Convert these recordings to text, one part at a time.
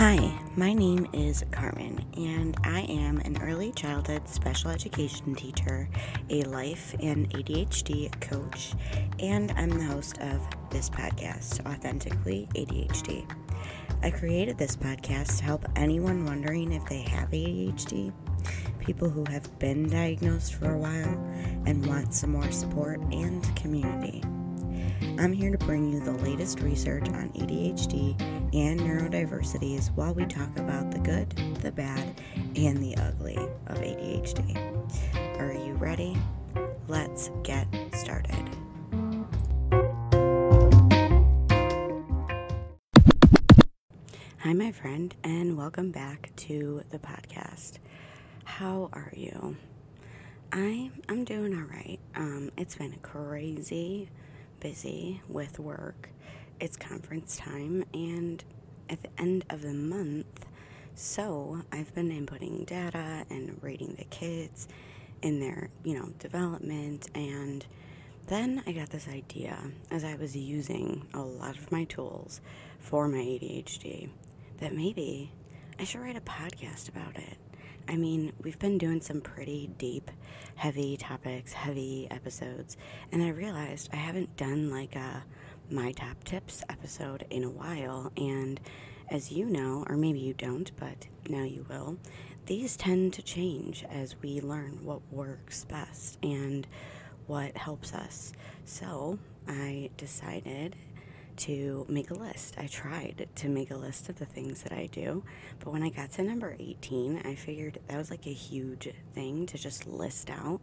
Hi, my name is Carmen, and I am an early childhood special education teacher, a life and ADHD coach, and I'm the host of this podcast, Authentically ADHD. I created this podcast to help anyone wondering if they have ADHD, people who have been diagnosed for a while and want some more support and community. I'm here to bring you the latest research on ADHD and neurodiversities while we talk about the good, the bad, and the ugly of ADHD. Are you ready? Let's get started. Hi, my friend, and welcome back to the podcast. How are you? I'm doing all right. It's been crazy busy with work. It's conference time and at the end of the month, so I've been inputting data and rating the kids in their development. And then I got this idea as I was using a lot of my tools for my ADHD that maybe I should write a podcast about it. I mean, we've been doing some pretty deep, heavy topics, heavy episodes, and I realized I haven't done like a My Top Tips episode in a while, and as you know, or maybe you don't, but now you will, these tend to change as we learn what works best and what helps us. So I decided to make a list. I tried to make a list of the things that I do, but when I got to number 18, I figured that was like a huge thing to just list out.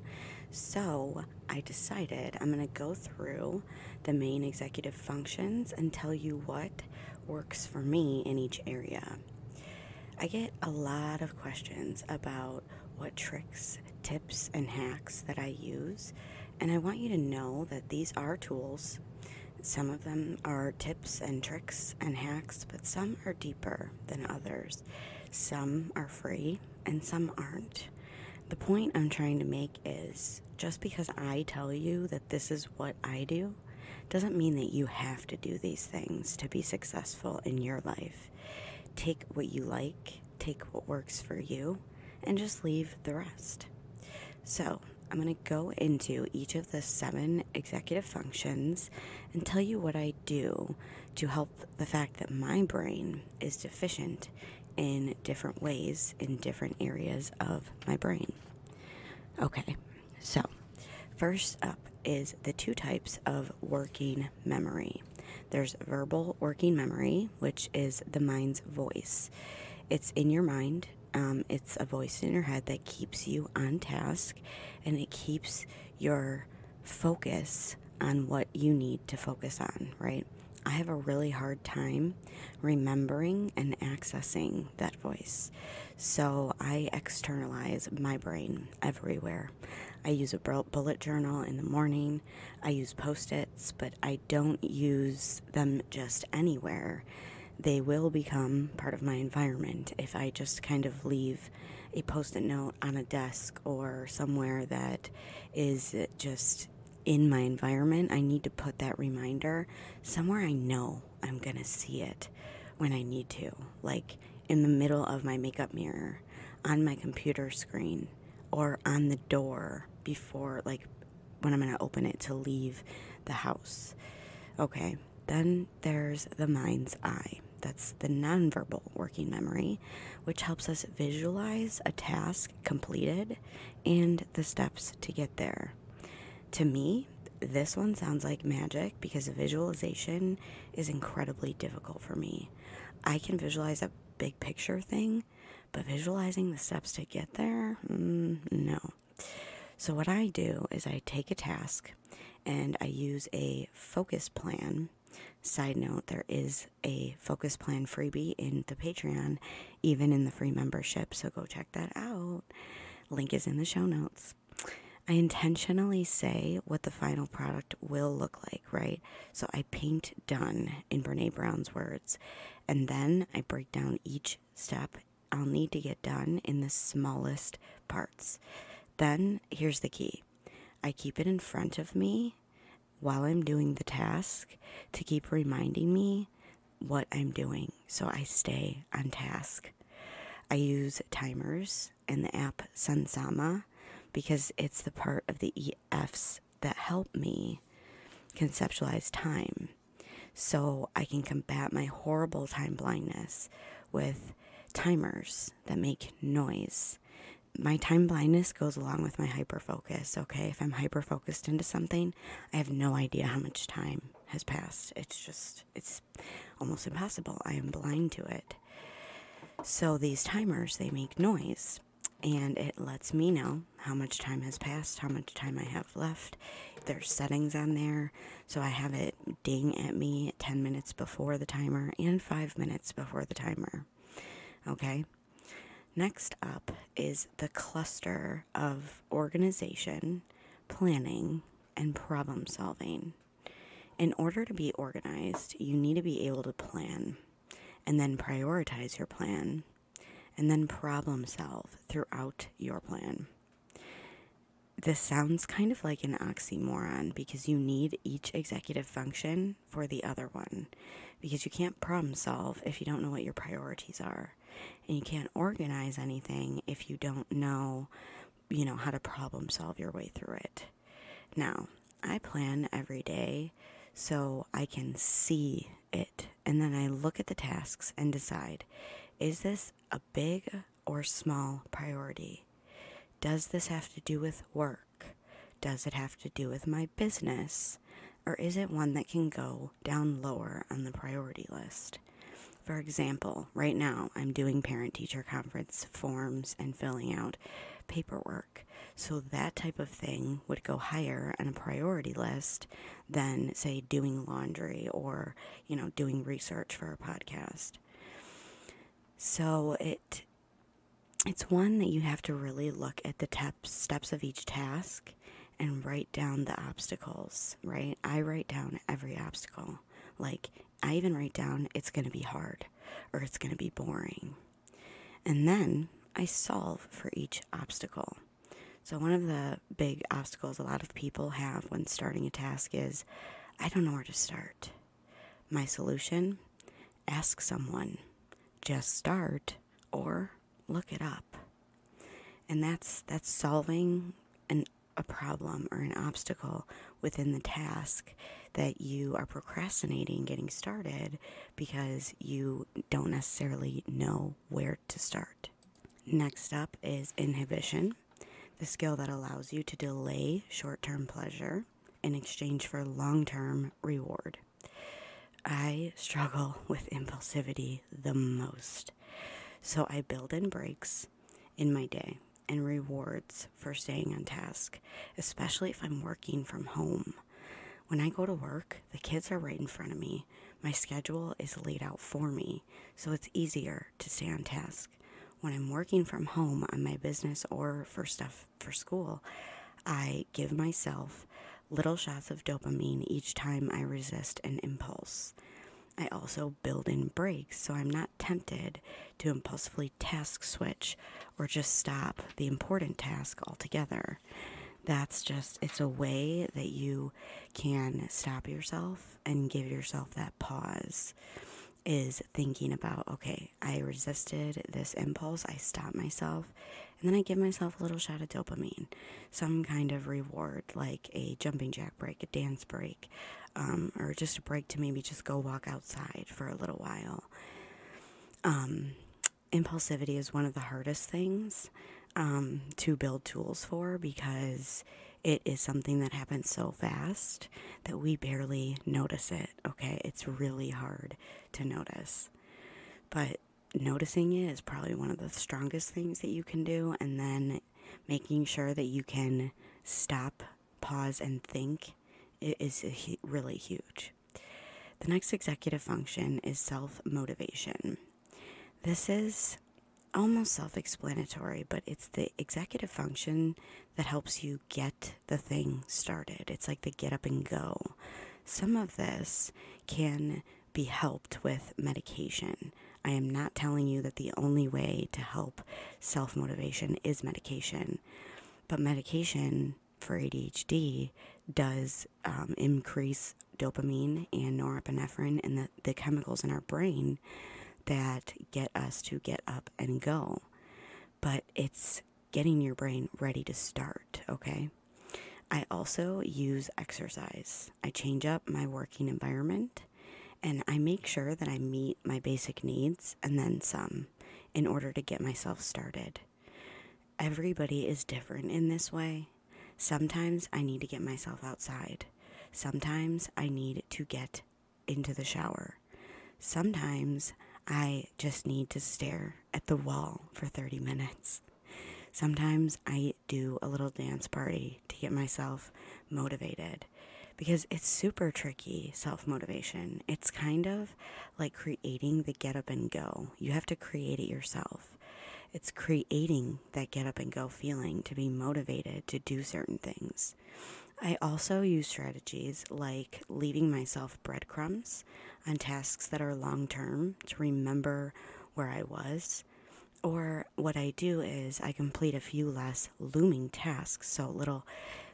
So I decided I'm going to go through the main executive functions and tell you what works for me in each area. I get a lot of questions about what tricks, tips, and hacks that I use, and I want you to know that these are tools. Some of them are tips and tricks and hacks, but some are deeper than others. Some are free and some aren't. The point I'm trying to make is just because I tell you that this is what I do doesn't mean that you have to do these things to be successful in your life. Take what you like, take what works for you, and just leave the rest. So I'm going to go into each of the 7 executive functions and tell you what I do to help the fact that my brain is deficient in different ways in different areas of my brain. Okay, so first up is the 2 types of working memory. There's verbal working memory, which is the mind's voice. It's in your mind. It's a voice in your head that keeps you on task, and it keeps your focus on what you need to focus on, right? I have a really hard time remembering and accessing that voice. So I externalize my brain everywhere. I use a bullet journal in the morning. I use Post-its, but I don't use them just anywhere. They will become part of my environment if I just kind of leave a Post-it note on a desk or somewhere that is just in my environment. I need to put that reminder somewhere I know I'm going to see it when I need to, like in the middle of my makeup mirror, on my computer screen, or on the door before, like when I'm going to open it to leave the house. Okay, then there's the mind's eye. That's the nonverbal working memory, which helps us visualize a task completed and the steps to get there. To me, this one sounds like magic because visualization is incredibly difficult for me. I can visualize a big picture thing, but visualizing the steps to get there, no. So what I do is I take a task and I use a focus plan. Side note, there is a focus plan freebie in the Patreon, even in the free membership, so go check that out. Link is in the show notes. I intentionally say what the final product will look like, right? So I paint done in Brene Brown's words, and then I break down each step I'll need to get done in the smallest parts. Then, here's the key. I keep it in front of me while I'm doing the task to keep reminding me what I'm doing so I stay on task. I use timers and the app Sunsama because it's the part of the EFs that help me conceptualize time, so I can combat my horrible time blindness with timers that make noise. My time blindness goes along with my hyperfocus, okay? If I'm hyperfocused into something, I have no idea how much time has passed. It's almost impossible. I am blind to it. So these timers, they make noise, and it lets me know how much time has passed, how much time I have left. There's settings on there, so I have it ding at me 10 minutes before the timer and 5 minutes before the timer. Okay? Next up is the cluster of organization, planning, and problem solving. In order to be organized, you need to be able to plan, and then prioritize your plan, and then problem solve throughout your plan. This sounds kind of like an oxymoron because you need each executive function for the other one, because you can't problem solve if you don't know what your priorities are, and you can't organize anything if you don't know, how to problem solve your way through it. Now, I plan every day so I can see it, and then I look at the tasks and decide, is this a big or small priority? Does this have to do with work? Does it have to do with my business? Or is it one that can go down lower on the priority list? For example, right now I'm doing parent-teacher conference forms and filling out paperwork. So that type of thing would go higher on a priority list than, say, doing laundry or, doing research for a podcast. So it's one that you have to really look at the steps of each task and write down the obstacles, right? I write down every obstacle. Like, I even write down it's going to be hard or it's going to be boring. And then I solve for each obstacle. So one of the big obstacles a lot of people have when starting a task is, I don't know where to start. My solution, ask someone. Just start or look it up. And that's solving a problem or an obstacle within the task that you are procrastinating getting started because you don't necessarily know where to start. Next up is inhibition, the skill that allows you to delay short-term pleasure in exchange for long-term reward. I struggle with impulsivity the most. So I build in breaks in my day and rewards for staying on task, especially if I'm working from home. When I go to work, the kids are right in front of me. My schedule is laid out for me, so it's easier to stay on task. When I'm working from home on my business or for stuff for school, I give myself little shots of dopamine each time I resist an impulse. I also build in breaks so I'm not tempted to impulsively task switch or just stop the important task altogether. It's a way that you can stop yourself and give yourself that pause, is thinking about, okay, I resisted this impulse, I stopped myself, and then I give myself a little shot of dopamine, some kind of reward, like a jumping jack break, a dance break, or just a break to maybe just go walk outside for a little while. Impulsivity is one of the hardest things to build tools for because it is something that happens so fast that we barely notice it, okay? It's really hard to notice. But noticing it is probably one of the strongest things that you can do, and then making sure that you can stop, pause, and think is really huge. The next executive function is self-motivation. This is almost self-explanatory, but it's the executive function that helps you get the thing started. It's like the get up and go. Some of this can be helped with medication. I am not telling you that the only way to help self-motivation is medication, but medication for ADHD does increase dopamine and norepinephrine and the chemicals in our brain that get us to get up and go. But it's getting your brain ready to start, okay? I also use exercise. I change up my working environment and I make sure that I meet my basic needs and then some in order to get myself started. Everybody is different in this way. Sometimes I need to get myself outside. Sometimes I need to get into the shower. Sometimes I just need to stare at the wall for 30 minutes. Sometimes I do a little dance party to get myself motivated because it's super tricky, self-motivation. It's kind of like creating the get up and go. You have to create it yourself. It's creating that get up and go feeling to be motivated to do certain things. I also use strategies like leaving myself breadcrumbs on tasks that are long-term to remember where I was. Or what I do is I complete a few less looming tasks, so little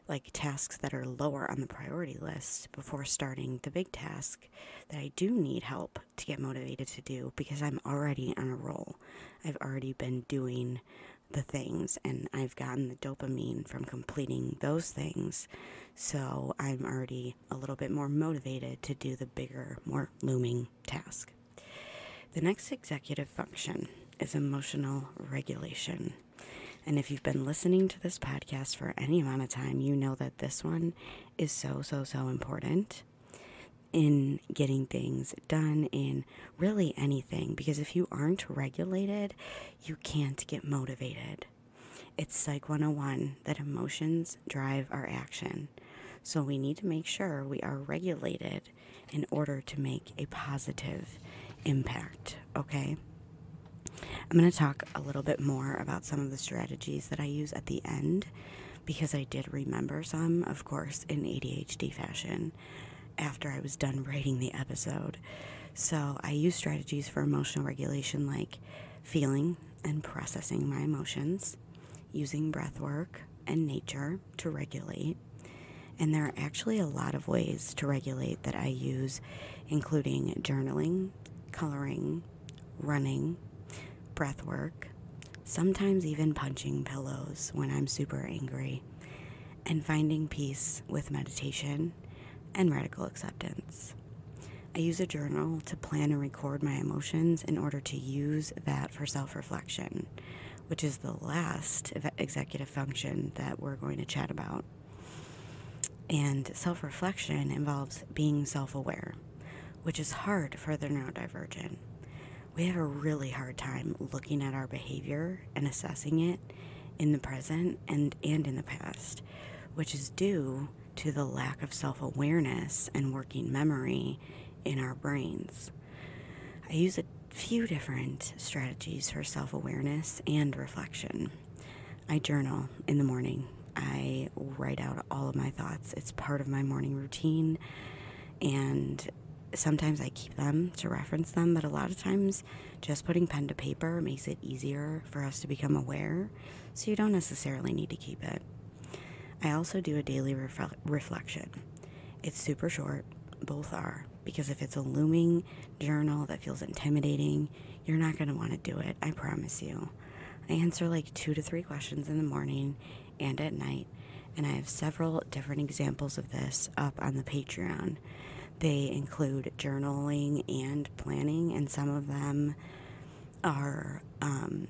like tasks that are lower on the priority list before starting the big task that I do need help to get motivated to do because I'm already on a roll. I've already been doing the things and I've gotten the dopamine from completing those things, so I'm already a little bit more motivated to do the bigger, more looming task. The next executive function is emotional regulation. And if you've been listening to this podcast for any amount of time, you know that this one is so important in getting things done in really anything. Because if you aren't regulated, you can't get motivated. It's Psych 101 that emotions drive our action. So we need to make sure we are regulated in order to make a positive impact, okay? I'm going to talk a little bit more about some of the strategies that I use at the end because I did remember some, of course, in ADHD fashion after I was done writing the episode. So I use strategies for emotional regulation like feeling and processing my emotions, using breath work and nature to regulate. And there are actually a lot of ways to regulate that I use, including journaling, coloring, running, breath work, sometimes even punching pillows when I'm super angry, and finding peace with meditation and radical acceptance. I use a journal to plan and record my emotions in order to use that for self-reflection, which is the last executive function that we're going to chat about. And self-reflection involves being self-aware, which is hard for the neurodivergent. We have a really hard time looking at our behavior and assessing it in the present and in the past, which is due to the lack of self-awareness and working memory in our brains. I use a few different strategies for self-awareness and reflection. I journal in the morning. I write out all of my thoughts. It's part of my morning routine, and sometimes I keep them to reference them, but a lot of times just putting pen to paper makes it easier for us to become aware, so you don't necessarily need to keep it. I also do a daily reflection. It's super short, both are, because if it's a looming journal that feels intimidating, you're not going to want to do it, I promise you. I answer like 2 to 3 questions in the morning and at night, and I have several different examples of this up on the Patreon. They include journaling and planning, and some of them are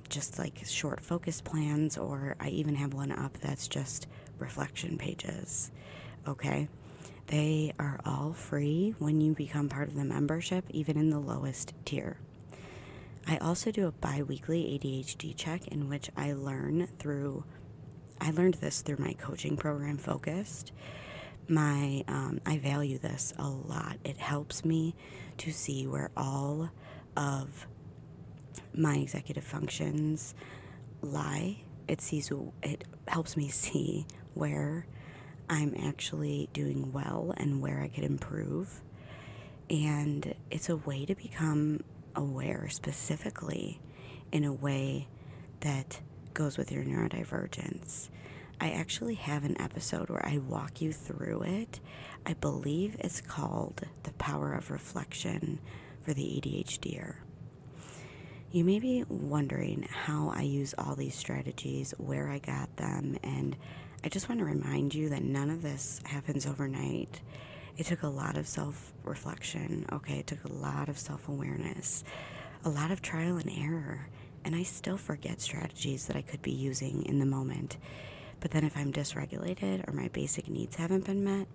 just like short focus plans, or I even have one up that's just reflection pages, okay? They are all free when you become part of the membership, even in the lowest tier. I also do a bi-weekly ADHD check in which I learned this through my coaching program, Focused. I value this a lot. It helps me to see where all of my executive functions lie. It helps me see where I'm actually doing well and where I could improve. And it's a way to become aware specifically in a way that goes with your neurodivergence. I actually have an episode where I walk you through it. I believe it's called The Power of Reflection for the ADHDer. You may be wondering how I use all these strategies, where I got them, and I just want to remind you that none of this happens overnight. It took a lot of self-reflection, okay? It took a lot of self-awareness, a lot of trial and error, and I still forget strategies that I could be using in the moment. But then if I'm dysregulated or my basic needs haven't been met,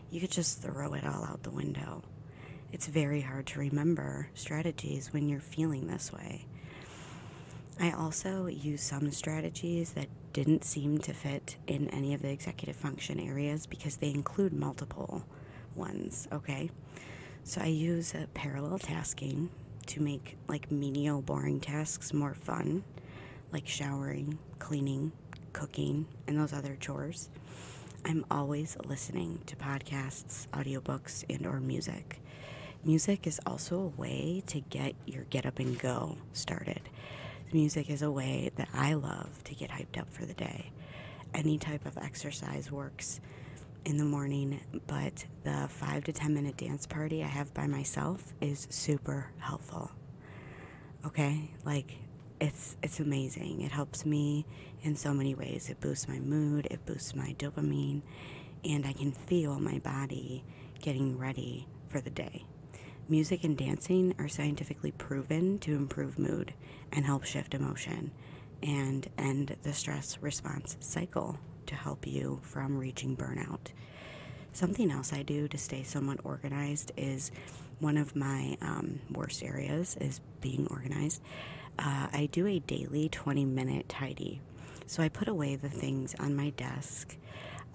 you could just throw it all out the window. It's very hard to remember strategies when you're feeling this way. I also use some strategies that didn't seem to fit in any of the executive function areas because they include multiple ones, okay? So I use parallel tasking to make like menial, boring tasks more fun, like showering, cleaning, cooking, and those other chores. I'm always listening to podcasts, audiobooks, and or music. Music is also a way to get your get up and go started. Music is a way that I love to get hyped up for the day. Any type of exercise works in the morning, but the 5 to 10 minute dance party I have by myself is super helpful. Okay? Like, it's amazing. It helps me in so many ways. It boosts my mood, it boosts my dopamine, and I can feel my body getting ready for the day. Music and dancing are scientifically proven to improve mood and help shift emotion and end the stress response cycle to help you from reaching burnout. Something else I do to stay somewhat organized is one of my worst areas is being organized. I do a daily 20-minute tidy. So I put away the things on my desk.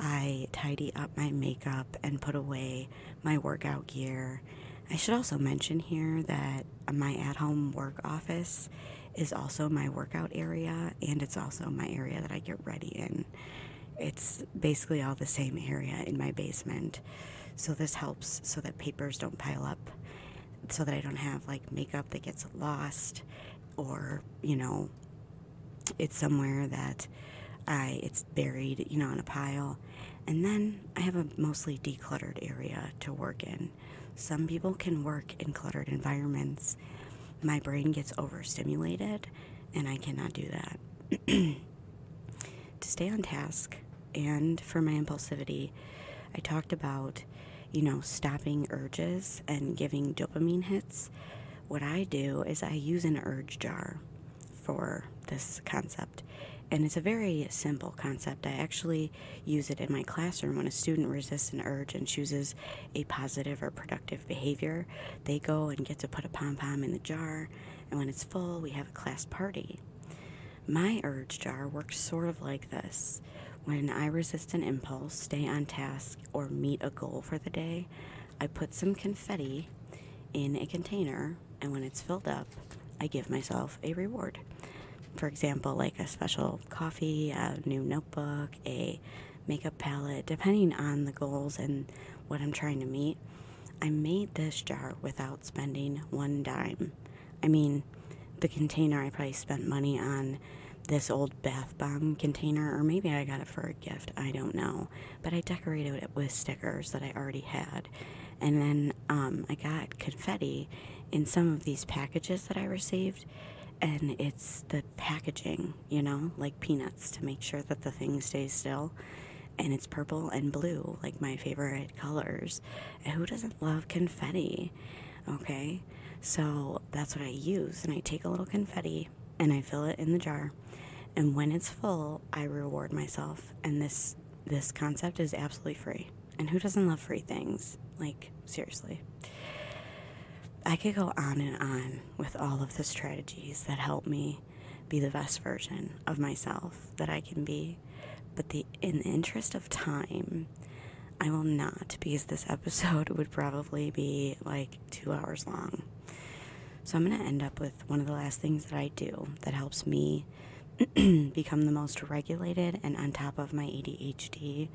I tidy up my makeup and put away my workout gear. I should also mention here that my at-home work office is also my workout area, and it's also my area that I get ready in. It's basically all the same area in my basement. So this helps so that papers don't pile up, so that I don't have like makeup that gets lost, or, it's somewhere that it's buried, in a pile. And then I have a mostly decluttered area to work in. Some people can work in cluttered environments. My brain gets overstimulated, and I cannot do that. To stay on task and for my impulsivity, I talked about, stopping urges and giving dopamine hits. What I do is I use an urge jar for this concept. And it's a very simple concept. I actually use it in my classroom when a student resists an urge and chooses a positive or productive behavior. They go and get to put a pom-pom in the jar, and when it's full, we have a class party. My urge jar works sort of like this. When I resist an impulse, stay on task, or meet a goal for the day, I put some confetti in a container, and when it's filled up, I give myself a reward. For example, like a special coffee, a new notebook, a makeup palette, depending on the goals and what I'm trying to meet. I made this jar without spending one dime. I mean, the container, I probably spent money on this old bath bomb container, or maybe I got it for a gift, I don't know. But I decorated it with stickers that I already had. And then I got confetti in some of these packages that I received. And it's the packaging, like peanuts, to make sure that the thing stays still. And it's purple and blue, like my favorite colors. And who doesn't love confetti? Okay, so that's what I use. And I take a little confetti and I fill it in the jar. And when it's full, I reward myself. And this concept is absolutely free. And who doesn't love free things? Like, seriously. I could go on and on with all of the strategies that help me be the best version of myself that I can be. But in the interest of time, I will not, because this episode would probably be like 2 hours long. So I'm going to end up with one of the last things that I do that helps me become the most regulated and on top of my ADHD.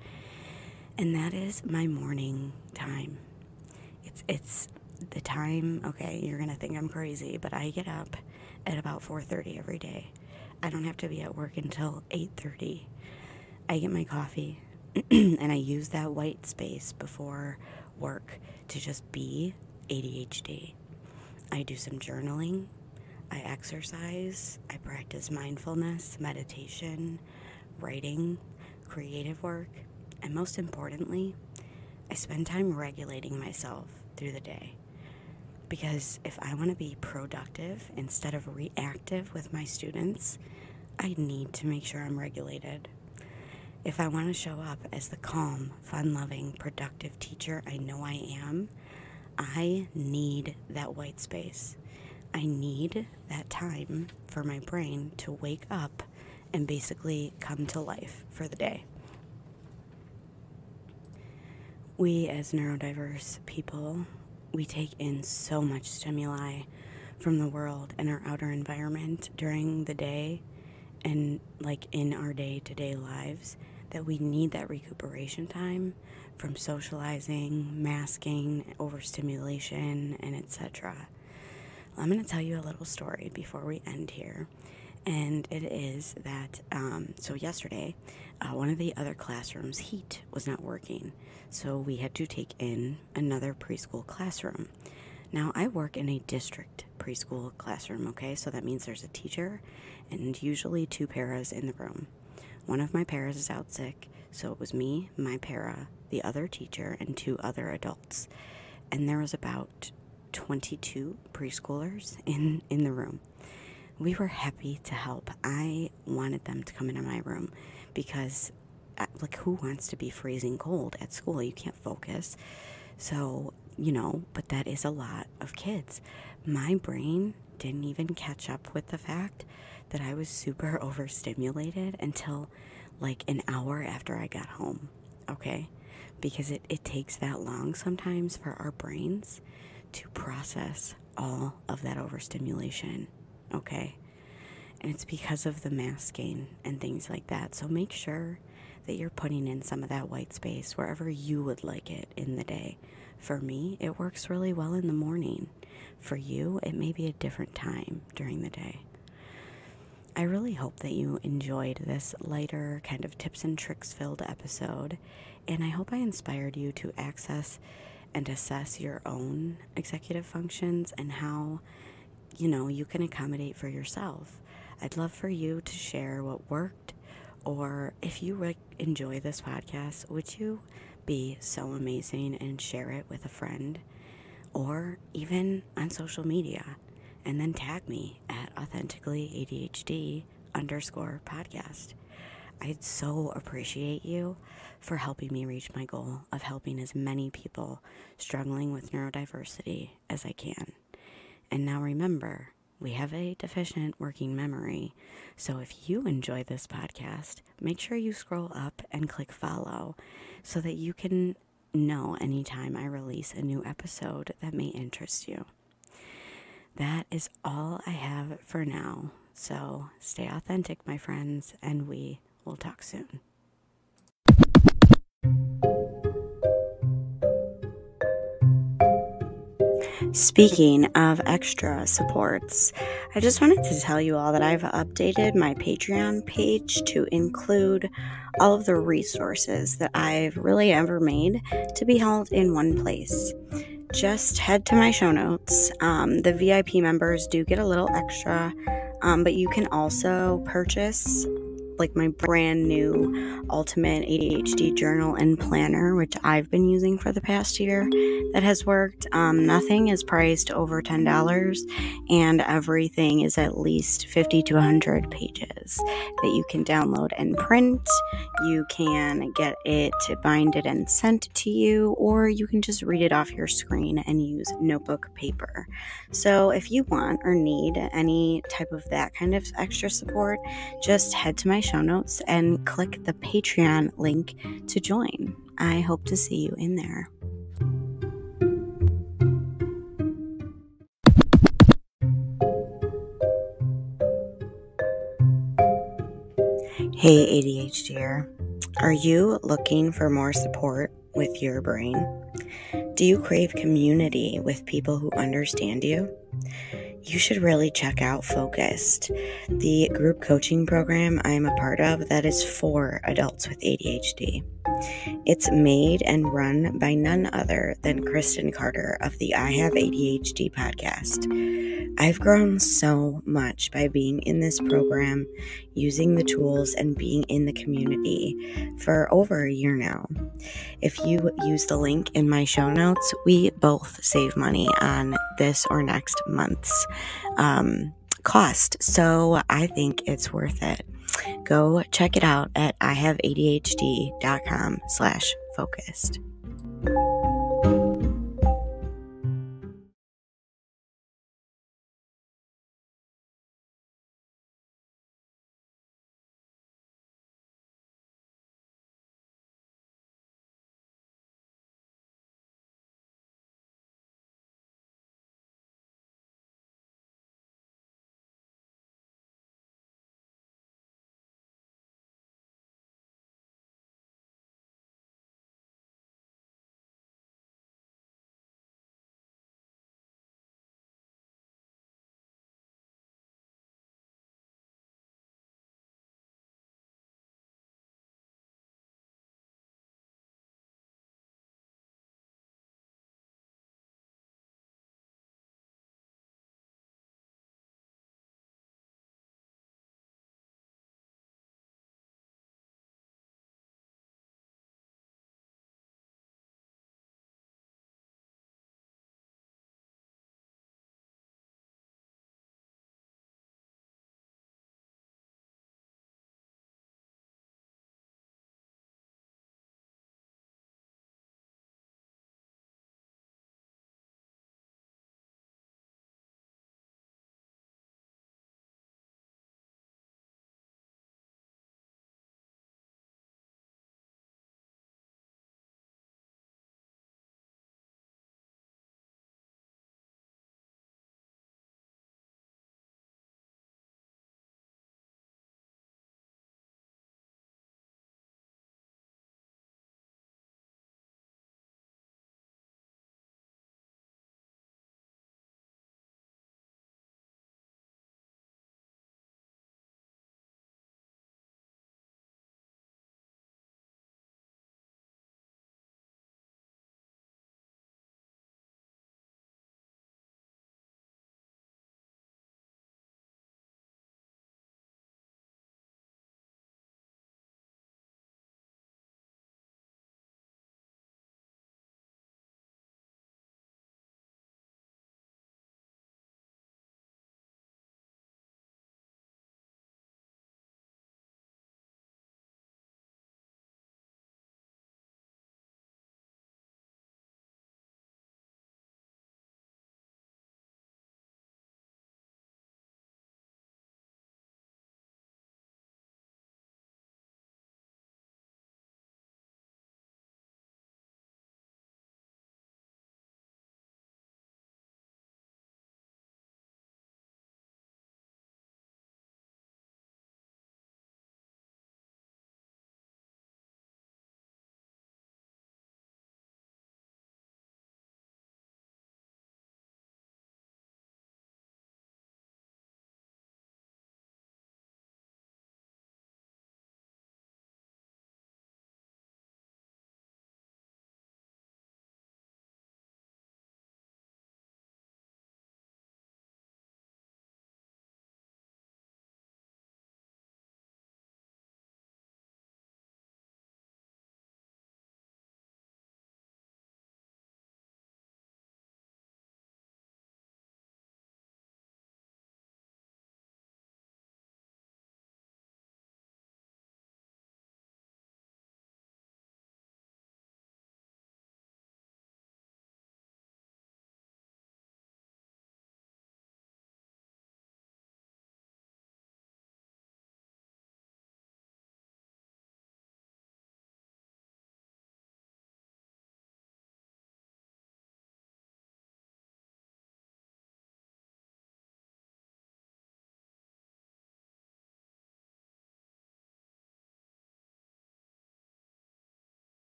And that is my morning time. It's the time, okay, you're going to think I'm crazy, but I get up at about 4:30 every day. I don't have to be at work until 8:30. I get my coffee and I use that white space before work to just be ADHD. I do some journaling, I exercise, I practice mindfulness, meditation, writing, creative work, and most importantly, I spend time regulating myself through the day. Because if I want to be productive instead of reactive with my students, I need to make sure I'm regulated. If I want to show up as the calm, fun-loving, productive teacher I know I am, I need that white space. I need that time for my brain to wake up and basically come to life for the day. We as neurodiverse people, we take in so much stimuli from the world and our outer environment during the day and like in our day-to-day lives that we need that recuperation time from socializing, masking, overstimulation, and etc. I'm going to tell you a little story before we end here. And it is that, so yesterday, one of the other classrooms' heat was not working. So we had to take in another preschool classroom. Now, I work in a district preschool classroom, okay? So that means there's a teacher and usually 2 paras in the room. One of my paras is out sick, so it was me, my para, the other teacher, and 2 other adults. And there was about 22 preschoolers in the room. We were happy to help. I wanted them to come into my room because, like, who wants to be freezing cold at school? You can't focus. So, but that is a lot of kids. My brain didn't even catch up with the fact that I was super overstimulated until like an hour after I got home, okay? Because it takes that long sometimes for our brains to process all of that overstimulation, okay? And it's because of the masking and things like that. So make sure that you're putting in some of that white space wherever you would like it in the day. For me, it works really well in the morning. For you, it may be a different time during the day. I really hope that you enjoyed this lighter kind of tips and tricks filled episode, and I hope I inspired you to access and assess your own executive functions and how, you can accommodate for yourself. I'd love for you to share what worked, or if you enjoy this podcast, would you be so amazing and share it with a friend, or even on social media, and then tag me at Authentically ADHD _podcast. I'd so appreciate you for helping me reach my goal of helping as many people struggling with neurodiversity as I can. And now remember, we have a deficient working memory, so if you enjoy this podcast, make sure you scroll up and click follow so that you can know anytime I release a new episode that may interest you. That is all I have for now, so stay authentic, my friends, and we will talk soon. Speaking of extra supports, I just wanted to tell you all that I've updated my Patreon page to include all of the resources that I've really ever made to be held in one place. Just head to my show notes. The VIP members do get a little extra, but you can also purchase like my brand new Ultimate ADHD journal and planner, which I've been using for the past year. That has worked. Nothing is priced over $10, and everything is at least 50 to 100 pages that you can download and print. You can get it binded and sent to you, or you can just read it off your screen and use notebook paper. So if you want or need any type of that kind of extra support, just head to my show notes and click the Patreon link to join. I hope to see you in there. Hey ADHDer, are you looking for more support with your brain? Do you crave community with people who understand you? you should really check out Focused, the group coaching program I am a part of that is for adults with ADHD. It's made and run by none other than Kristen Carter of the I Have ADHD podcast. I've grown so much by being in this program, using the tools, and being in the community for over a year now. If you use the link in my show notes, we both save money on this or next month's cost. So I think it's worth it. Go check it out at ihaveadhd.com/focused.